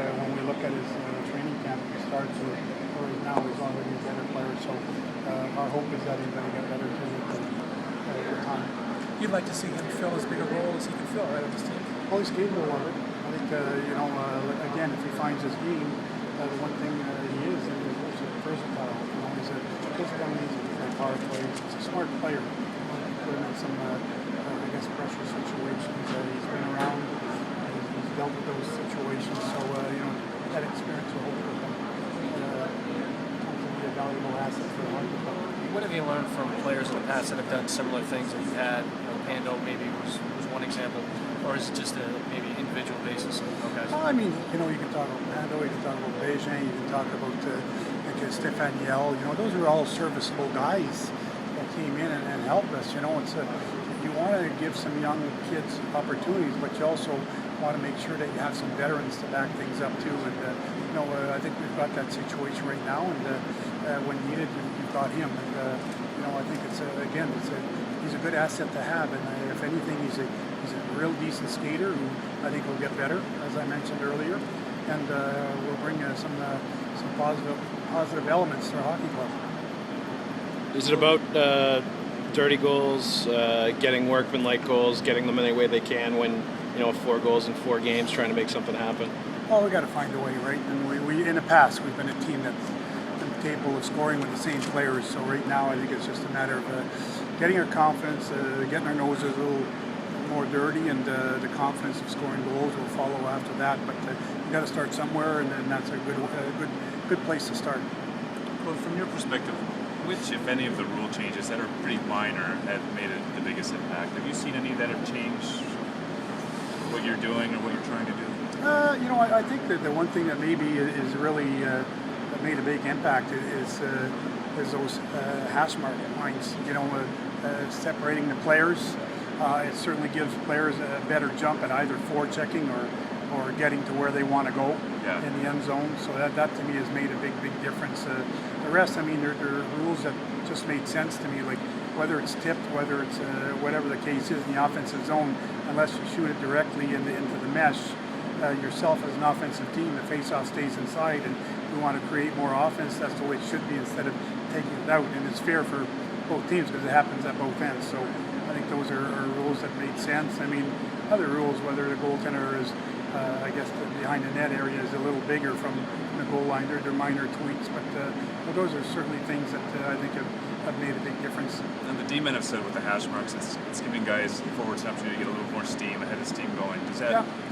when we look at his training camp, he starts or now he's already a better player. So our hope is that he's going to get better too with time. You'd like to see him fill as big a role as he can fill, right, on this team? Well, he's capable of it. I think, again, if he finds his game, the one thing he is versatile. He's a physical needs for power plays. He's a smart player. Put him in some, pressure situations. He's been around. He's dealt with those situations. So, that experience will hopefully come to be a valuable asset for the hockey club. What have you learned from players in the past that have done similar things that you've had? Pando maybe was one example, or is it just a maybe individual basis? Okay. You can talk about Pando, you can talk about Beijing, you can talk about Stéphane Yell. Those are all serviceable guys that came in and helped us. It's you want to give some young kids opportunities, but you also want to make sure that you have some veterans to back things up too. And I think we've got that situation right now, and when needed, you've got him. And I think he's a good asset to have. And if anything, he's a real decent skater who I think will get better, as I mentioned earlier, and will bring some positive elements to our hockey club. Is it about dirty goals, getting workman-like goals, getting them any way they can when 4 goals in 4 games, trying to make something happen? Well, we got to find a way, right? And we in the past we've been a team that's been capable of scoring with the same players. So right now I think it's just a matter of getting our confidence, getting our noses a little more dirty, and the confidence of scoring goals will follow after that. But you got to start somewhere, and then that's a good place to start. Well, from your perspective, which, if any, of the rule changes that are pretty minor have made the biggest impact? Have you seen any that have changed what you're doing or what you're trying to do? I think that the one thing that maybe is really that made a big impact is those hash mark lines. Separating the players. It certainly gives players a better jump at either forechecking or getting to where they want to go in the end zone. So that to me has made a big difference. The rest, there are rules that just made sense to me, like whether it's tipped, whether it's whatever the case is in the offensive zone, unless you shoot it directly into the mesh. Yourself as an offensive team, the face-off stays inside, and we want to create more offense. That's the way it should be instead of taking it out. And it's fair for both teams because it happens at both ends. So I think those are rules that made sense. Other rules, whether the goaltender is, the behind the net area is a little bigger from the goal line, they're minor tweaks, but those are certainly things that I think have made a big difference. And the D-men have said with the hash marks, it's giving guys forwards an opportunity to get a little more steam ahead of steam going.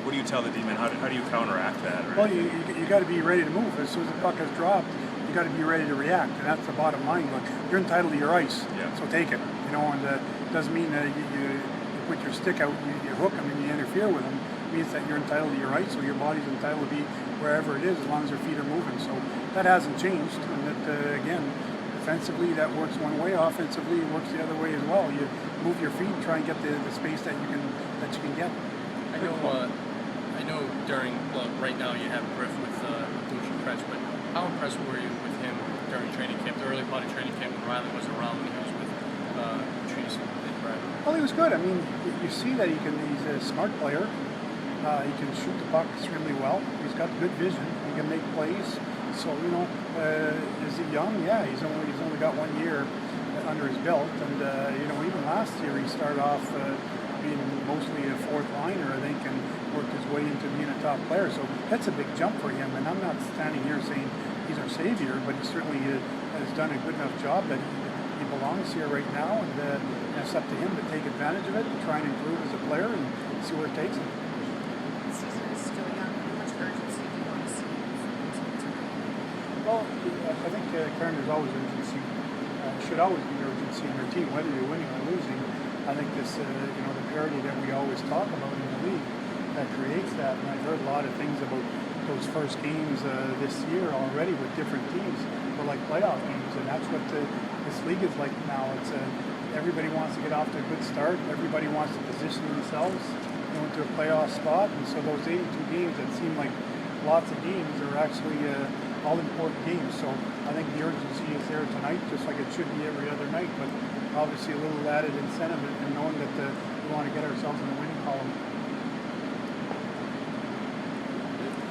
What do you tell the D-men? How do you counteract that? Well, you got to be ready to move. As soon as the puck has dropped, you got to be ready to react, and that's the bottom line. Look, you're entitled to your ice, so take it. And it doesn't mean that you put your stick out, you hook them, and you interfere with them. It means that you're entitled to your ice, so your body's entitled to be wherever it is, as long as your feet are moving. So that hasn't changed, and that again, defensively that works one way, offensively it works the other way as well. You move your feet and try and get the space that you can get. I know right now you have Griff with Ducci Kretsch, but how impressed were you with him during training camp, the early part of training camp when Riley was around, when he was with Trees and Brad? Well, he was good. You see that he's a smart player. He can shoot the puck extremely well. He's got good vision. He can make plays. So is he young? Yeah, he's only got 1 year under his belt, and even last year he started off being mostly a fourth liner, I think, and worked his way into being a top player. So that's a big jump for him. And I'm not standing here saying he's our savior, but he certainly has done a good enough job that he belongs here right now, and it's up to him to take advantage of it and try and improve as a player and see where it takes him. The season is still young. How much urgency do you want to see from the team tonight? Well, I think Karen, there's always urgency. Should always be urgency in your team, whether you're winning or losing. I think this, the parity that we always talk about in the league, that creates that. And I've heard a lot of things about those first games this year already with different teams. They're like playoff games, and that's what this league is like now. It's everybody wants to get off to a good start. Everybody wants to position themselves into a playoff spot, and so those 82 games that seem like lots of games are actually all important games. So I think the urgency is there tonight, just like it should be every other night. But obviously a little added incentive in knowing that we want to get ourselves in the winning column.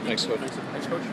Thanks, Coach. Thanks, Coach.